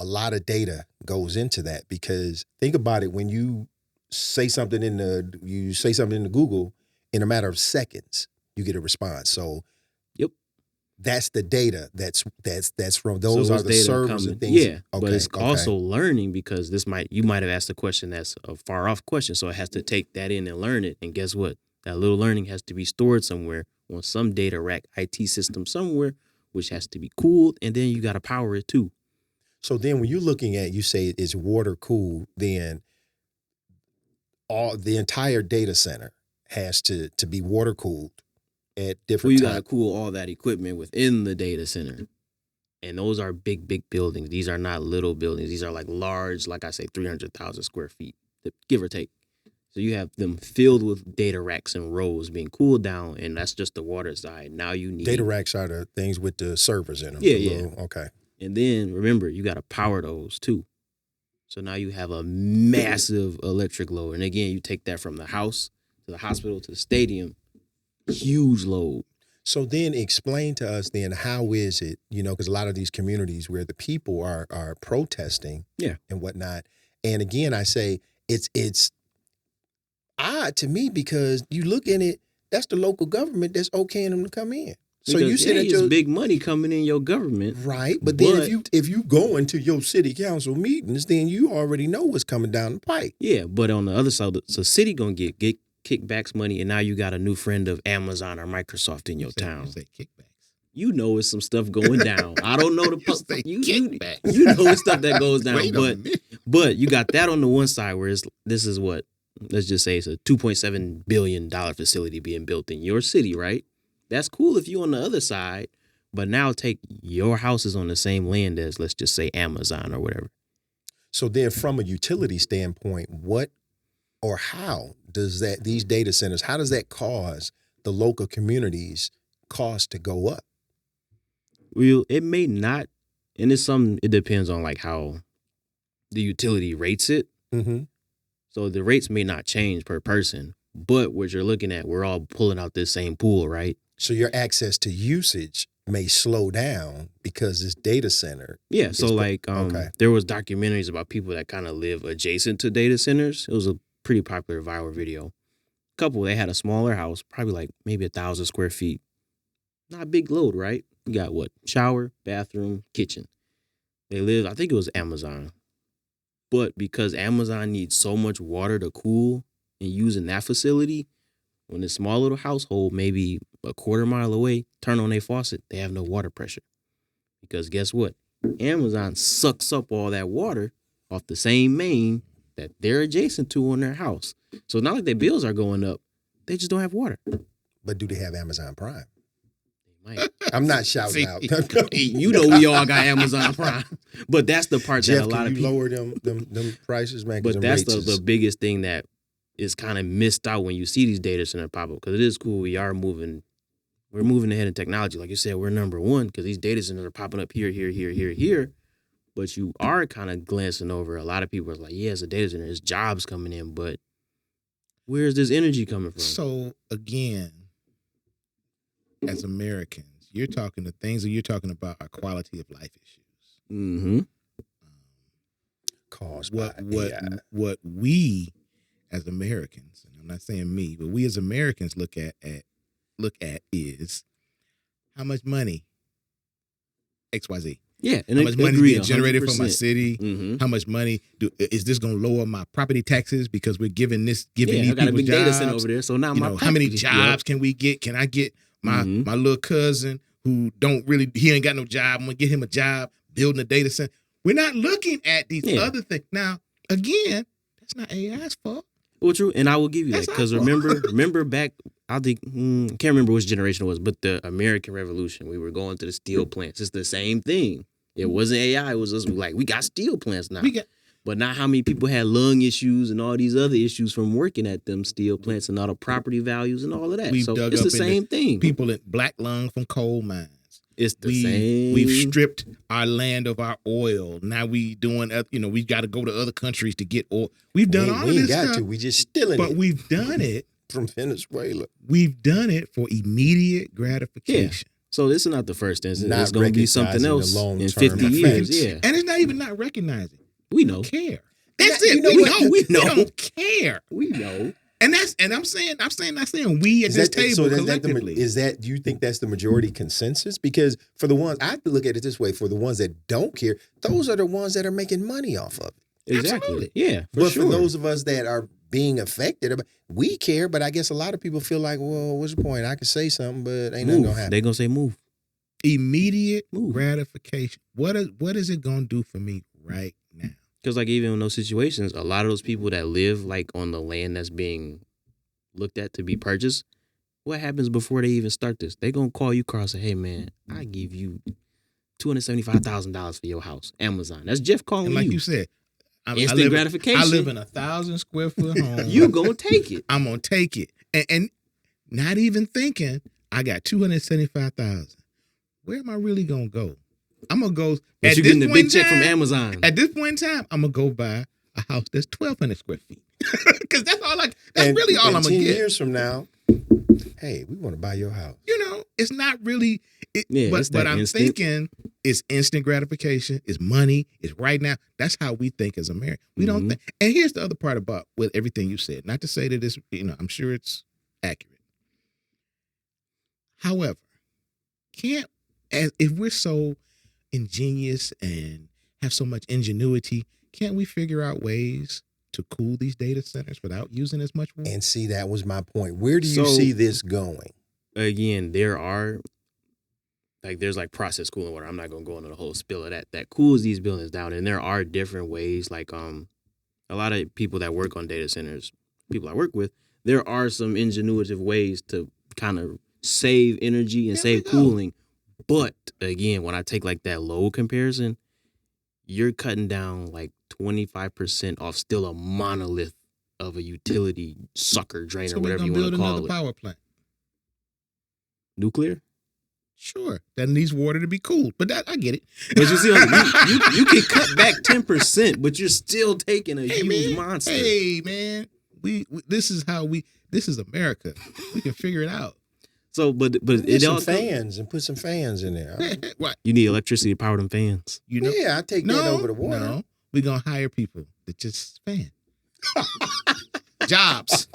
lot of data goes into that. Because think about it, when you say something in the Google, in a matter of seconds, you get a response. So Yep. that's the data that's from those So are it's the data servers coming. and things. Yeah, but it's also learning, because you might have asked a question that's a far off question, so it has to take that in and learn it. And guess what? That little learning has to be stored somewhere on some data rack IT system somewhere, which has to be cooled, and then you got to power it too. So then when you're looking at, you say it's water cooled, then the entire data center has to be water cooled at Well, different you got to times. cool all that equipment within the data center. And those are big, big buildings. These are not little buildings. These are like large, like I say, 300,000 square feet, give or take. So you have them filled with data racks and rows being cooled down, and that's just the water side. Now you need Data racks are the things with the servers in them. Yeah. Okay. And then remember, you got to power those too. So now you have a massive electric load. And again, you take that from the house to the hospital to the stadium, huge load. So then explain to us then, how is it, because a lot of these communities where the people are protesting and whatnot. And again, I say it's odd to me, because you look in it, that's the local government that's okaying them to come in. So Because, you said it's big money coming in your government. Right. But then if you go into your city council meetings, then you already know what's coming down the pipe. Yeah, but on the other side, so city gonna get kickbacks money, and now you got a new friend of Amazon or Microsoft in your town. You say kickbacks. You know it's some stuff going down. I don't know the say you kickbacks. you know it's stuff that goes down. Wait a minute. But you got that on the one side where this is what, let's just say it's a $2.7 billion facility being built in your city, right? That's cool if you on the other side, but now take your house is on the same land as, let's just say, Amazon or whatever. So then from a utility standpoint, what or how does these data centers, how does that cause the local communities' cost to go up? Well, it may not, and it depends on like how the utility rates it. Mm-hmm. So the rates may not change per person, but what you're looking at, we're all pulling out this same pool, right? So your access to usage may slow down because this data center. Yeah. So like, okay. There was documentaries about people that kind of live adjacent to data centers. It was a pretty popular viral video. Couple, they had a smaller house, probably like maybe 1,000 square feet. Not a big load, right? You got what? Shower, bathroom, kitchen. They live, I think it was Amazon. But because Amazon needs so much water to cool and use in that facility, when a small little household, maybe a quarter mile away, turn on their faucet, they have no water pressure. Because guess what? Amazon sucks up all that water off the same main that they're adjacent to on their house. So not like their bills are going up. They just don't have water. But do they have Amazon Prime? They might. I'm not shouting out. You know we all got Amazon Prime. But that's the part Jeff, that a lot can of you people... lower them prices, man? 'Cause But them that's rates the is- biggest thing that is kind of missed out when you see these data center pop up. Because it is cool. We're moving ahead in technology. Like you said, we're number one because these data centers are popping up here. But you are kind of glancing over. A lot of people are like, yeah, it's a data center. There's jobs coming in. But where's this energy coming from? So again, as Americans, you're talking the things that you're talking about are quality of life issues. Mm-hmm. caused What by AI. what we as Americans, and I'm not saying me, but we as Americans look at is how much money XYZ. Yeah. And How much money is being generated from my 100%. city? Mm-hmm. How much money is this going to lower my property taxes because we're giving Yeah, these I got a people big data center jobs? over there. So now You my know, how many property- jobs can we get? Can I get my Mhm. my little cousin who he ain't got no job? I'm gonna get him a job building a data center. We're not looking at these Yeah. other things. Now, again, that's not AI's fault. Well, true, and I will give you that That's because our fault. remember back. I think can't remember which generation it was, but the American Revolution. We were going to the steel plants. It's the same thing. It wasn't AI. It was us. Like we got steel plants now. We got But not how many people had lung issues and all these other issues from working at them steel plants and all the property values and all of that. We've So dug it's the up in the same thing. people in black lung from coal mines. It's the same. We've stripped our land of our oil. Now we doing, we got to go to other countries to get oil. We've done all we of ain't this got stuff, to. We just stealing but it we've done it. from Venezuela. We've done it for immediate gratification. So this is not the first instance. Not It's going to be something recognizing the else in long-term 50 years. effects. Yeah, And it's not even not recognizing. we We know. don't care. That's Yeah, it. you know We what? know. We We know. don't care. We know. And I'm saying we at this table collectively. Do you think that's the majority consensus? Because for the ones, I have to look at it this way, for the ones that don't care, those are the ones that are making money off of it. Exactly. Absolutely. Yeah. For But sure. for those of us that are being affected, we care, but I guess a lot of people feel like, well, what's the point? I can say something, but ain't nothing move. gonna happen. They're gonna say move. Immediate Move. gratification. What is it gonna do for me right now? Because like even in those situations, a lot of those people that live like on the land that's being looked at to be purchased, what happens before they even start this? They gonna call you, Carl, and say, "Hey man, I give you $275,000 for your house." Amazon. That's Jeff calling And like you. you said, Instant gratification. I live in a 1,000 square foot home. You gonna take it? I'm gonna take it, and not even thinking I got 275,000. Where am I really gonna go? I'm gonna go. But at you this getting a point big in check from time- Amazon. At this point in time, I'm gonna go buy a house that's 1,200 square feet because that's all. That's really all I'm gonna 10 get. years from now, hey, we want to buy your house. It's not really. Yeah, it's but that I'm instant. thinking it's instant gratification. It's money. It's right now. That's how we think as Americans. We don't Mhm. think. And here's the other part about with everything you said. Not to say that it's. I'm sure it's accurate. However, if we're so ingenious and have so much ingenuity, can't we figure out ways to cool these data centers without using as much water? And see, that was my point. Where do you So- see this going? Again, there's like process cooling water. I'm not gonna go into the whole spill of that cools these buildings down. And there are different ways. Like a lot of people that work on data centers, people I work with, there are some ingenuitive ways to kind of save energy and There save we go. cooling. But again, when I take like that load comparison, you're cutting down like 25% off still a monolith of a utility sucker drain So or we're whatever gonna you want build to call another it. power plant. Nuclear? Sure, that needs water to be cooled, but that I get it. But you see, you can cut back 10%, but you're still taking a Hey, huge man. monster. Hey man, this is America. We can figure it out. So, but Get it some all fans and put some fans in there. What you need electricity to power them fans. you know? Yeah, I take that over the water. No, we're gonna hire people that just fan jobs.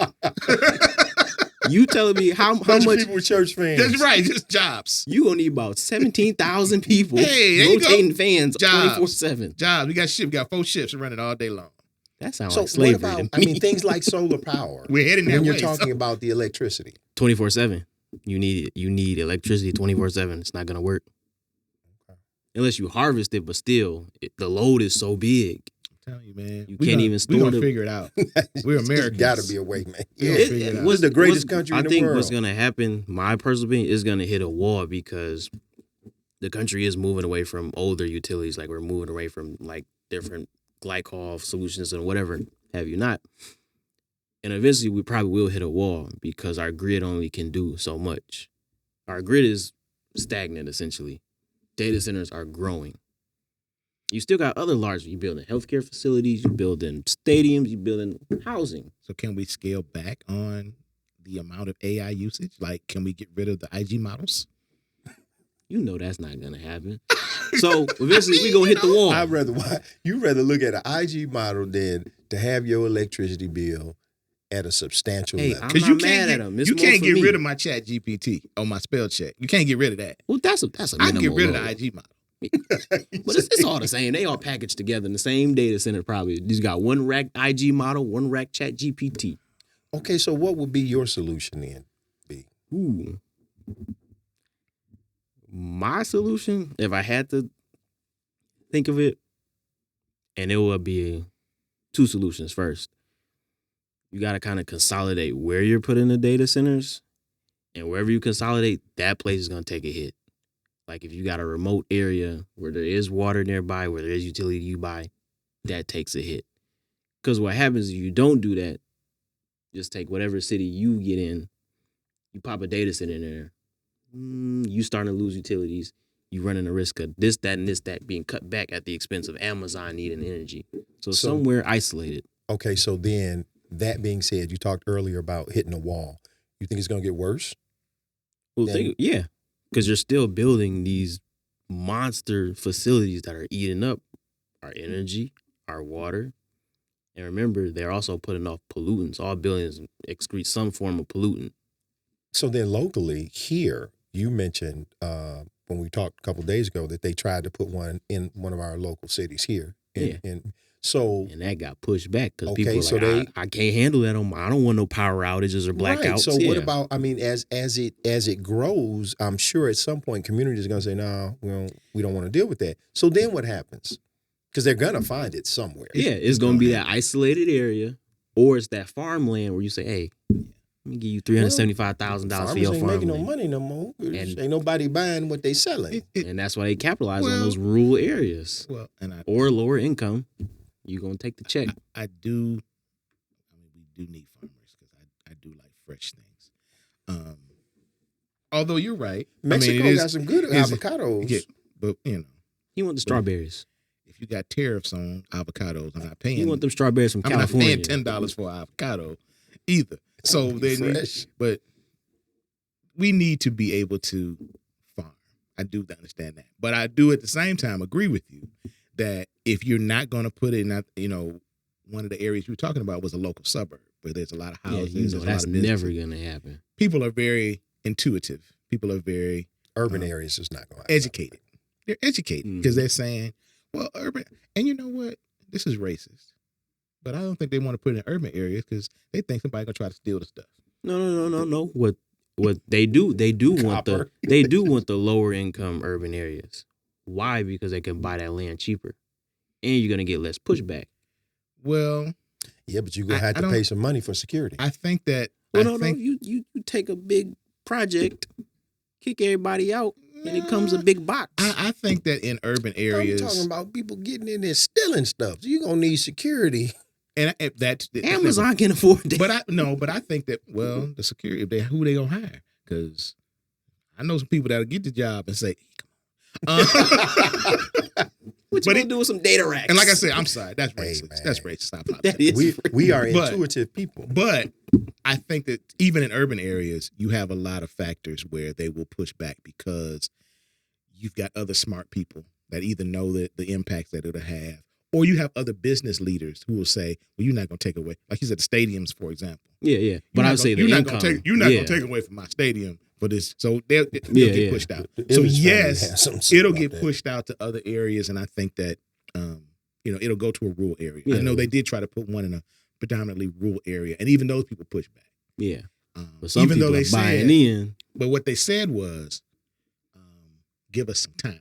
You telling me how Bunch of much people with church fans. That's right, just jobs. you gonna need about 17,000 people Hey, there you go. rotating fans Jobs. 24/7. Jobs. We got 4 shifts running all day long. That sounds So like slavery what about? to I me. mean, things like solar power. We're heading that when you're way. talking about the electricity. 24/7. You need electricity 24/7. It's not gonna work unless you harvest it. But still, the load is so big. I'm telling you, man. You can't even store We're gonna the- figure it out. We're Americans. Got to be a way, man. We Yeah. gonna figure it out. What's the greatest country in the I think world? what's gonna happen, my personal opinion, is gonna hit a wall because the country is moving away from older utilities. Like we're moving away from like different glycol solutions and whatever have you not. And eventually we probably will hit a wall because our grid only can do so much. Our grid is stagnant essentially. Data centers are growing. You still got other large, you building healthcare facilities, you building stadiums, you building housing. So can we scale back on the amount of AI usage? Like, can we get rid of the IG models? You know that's not gonna happen. So eventually we gonna hit the wall. You rather look at an IG model than to have your electricity bill at a substantial Hey, level. I'm Because not mad at them. It's you more can't for get me. rid of my Chat GPT on my spell check. You can't get rid of that. Well, that's a I can minimal get rid of load. the IG model. But it's all the same. They all packaged together in the same data center probably. You got one rack IG model, one rack Chat GPT. Okay, so what would be your solution then? Ooh. My solution, if I had to think of it, and it would be two solutions. First, you got to kind of consolidate where you're putting the data centers, and wherever you consolidate, that place is going to take a hit. Like if you got a remote area where there is water nearby, where there is utility you buy, that takes a hit. Because what happens if you don't do that, just take whatever city you get in, you pop a data center in there, you starting to lose utilities. You running the risk of this, that, and that being cut back at the expense of Amazon needing energy. So somewhere isolated. Okay, so then that being said, you talked earlier about hitting a wall. You think it's going to get worse? Well, Then- yeah, because you're still building these monster facilities that are eating up our energy, our water. And remember, they're also putting off pollutants. All buildings excrete some form of pollutant. So then locally here, you mentioned when we talked a couple of days ago that they tried to put one in one of our local cities here. So And that got pushed back because Okay, people were so like, I can't handle that. I don't want no power outages or blackouts. right. So Yeah. what about? I mean, as it grows, I'm sure at some point communities are going to say, "No, we don't want to deal with that." So then what happens? Because they're going to find it somewhere. Yeah, it's going to be that isolated area, or it's that farmland where you say, "Hey, let me give you $375,000 for Farmers your ain't making no farmland," money no more. And- Ain't nobody buying what they selling. and that's why they capitalize on Well- those rural areas Well, and I or lower income. You're gonna take the check. I do. I mean, we do need farmers because I do like fresh things. Although you're right, Mexico I mean, got some good is- avocados. Yeah, but you know, He want the strawberries. if you got tariffs on avocados, I'm not paying. He want them strawberries from I'm California. not paying $10 for an avocado either. So they need, Fresh. but we need to be able to farm. I do understand that, but I do at the same time agree with you that if you're not going to put it in, you know, one of the areas you were talking about was a local suburb where there's a lot of Yeah, houses. you know there's a that's lot of businesses. never gonna happen. People are very intuitive. People are very Urban areas is not going to educated. They're educated because Mhm. they're saying, well, urban, and you know what? This is racist. But I don't think they want to put it in urban areas because they think somebody's gonna try to steal the stuff. No. What they do want Copper. the lower income urban areas. Why? Because they can buy that land cheaper, and you're gonna get less pushback. Well, Yeah, but you're going to I have to don't- pay some money for security. I think that Well, I no, think you take a big project, kick everybody out, and it comes a big box. I think that in urban I'm areas, talking about people getting in there stealing stuff. So you're going to need security. and that Amazon can afford that. But I think that the security, who they gonna hire? Because I know some people that'll get the job and say, "Come on." What you but gonna do with some data racks? And like I said, I'm sorry, that's Hey, racist. man. That's racist. I apologize. that is We are But- intuitive people. But I think that even in urban areas, you have a lot of factors where they will push back because you've got other smart people that either know that the impacts that it'll have, or you have other business leaders who will say, "Well, you're not going to take away." Like you said, the stadiums, for example. yeah. But I would say the you're not income. gonna take you're not yeah. going to take away from my stadium for this. So they'll Yeah, get yeah. pushed out. The So Emmons family yes, has something to say it'll about get that. pushed out to other areas, and I think that it'll go to a rural area. Yeah. I know they did try to put one in a predominantly rural area, and even those people push back. Yeah. But some Even though people they are buying said, in. but what they said was, give us some time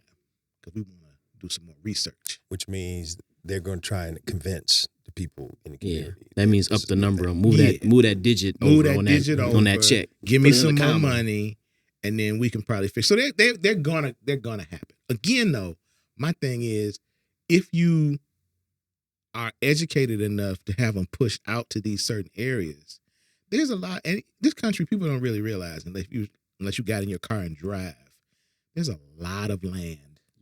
because we want to do some more research. Which means they're going to try and convince the people in the Yeah, community. that means this up is the a good number. thing. Move Yeah. that digit Move over that on digit that on that over. check. Give me Put it in some the more comma. money, and then we can probably fix. So they're gonna happen. Again, though, my thing is, if you are educated enough to have them pushed out to these certain areas, there's a lot. And this country, people don't really realize unless you got in your car and drive. There's a lot of land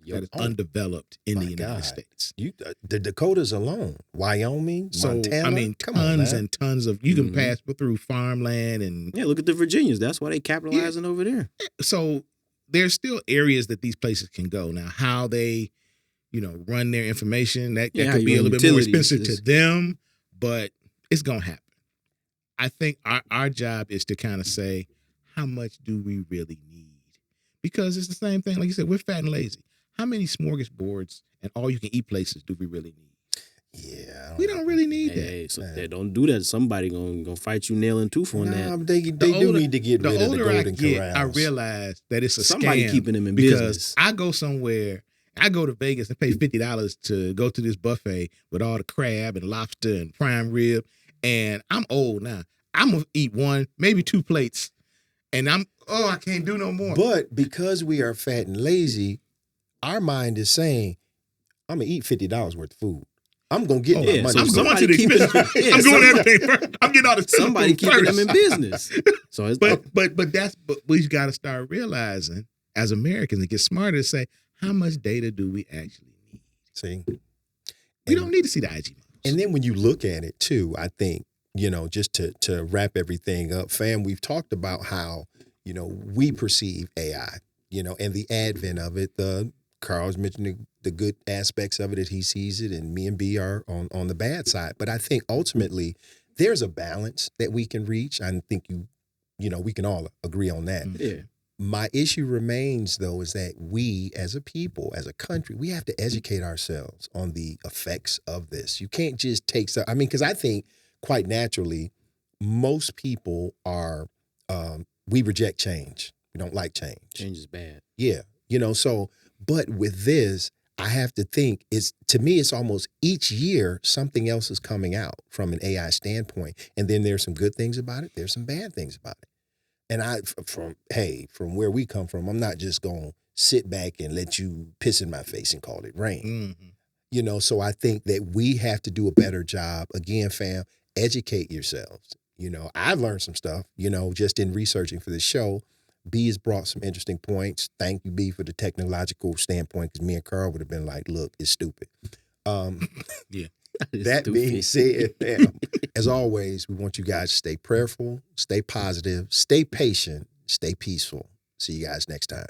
that is Oh, undeveloped in the my United God. States. The Dakotas alone, Wyoming, So Montana. I mean, come on, tons man. and tons of you can Mhm. pass through farmland and Yeah, look at the Virginians. That's why they capitalizing over there. so there's still areas that these places can go. Now, how they, run their information, that Yeah, how could you be a run little bit more utilities expensive is- to them, but it's gonna happen. I think our job is to kind of say, how much do we really need? Because it's the same thing. Like you said, we're fat and lazy. How many smorgasbords and all you can eat places do we really need? Yeah, We don't really need that. Hey, so Man. they don't do that. Somebody gonna fight you nail and tooth on Nah, that. but they do older- need to get The rid of the older I golden get, corrals. I realize that it's a Somebody scam keeping them in because business. I go somewhere, I go to Vegas and pay $50 to go to this buffet with all the crab and lobster and prime rib, and I'm old now. I'm gonna eat one, maybe 2 plates, and I can't do no more. But because we are fat and lazy, our mind is saying, I'm gonna eat $50 worth of food. I'm gonna get my yeah, money. so I'm going somebody to the keeping- expensive. yeah, I'm going somebody- everything first. I'm getting all the Somebody food keeping them in first. business. So it's But we got to start realizing as Americans and get smarter to say, how much data do we actually need? See, We don't need to see the IG models. and then when you look at it too, I think, just to wrap everything up, fam, we've talked about how, we perceive AI, and the advent of it. Carl's mentioned the good aspects of it, that he sees it, and me and B are on the bad side. But I think ultimately there's a balance that we can reach. I think we can all agree on that. yeah. My issue remains, though, is that we as a people, as a country, we have to educate ourselves on the effects of this. You can't just take because I think quite naturally, most people we reject change. We don't like change. Change is bad. Yeah. But with this, I have to think to me, it's almost each year something else is coming out from an AI standpoint. And then there's some good things about it. There's some bad things about it. And from where we come from, I'm not just going to sit back and let you piss in my face and call it rain. Mhm. So I think that we have to do a better job. Again, fam, educate yourselves. I've learned some stuff, just in researching for this show. B has brought some interesting points. Thank you, B, for the technological standpoint, because me and Carl would have been like, look, it's stupid. It's That stupid. being said, fam, as always, we want you guys to stay prayerful, stay positive, stay patient, stay peaceful. See you guys next time.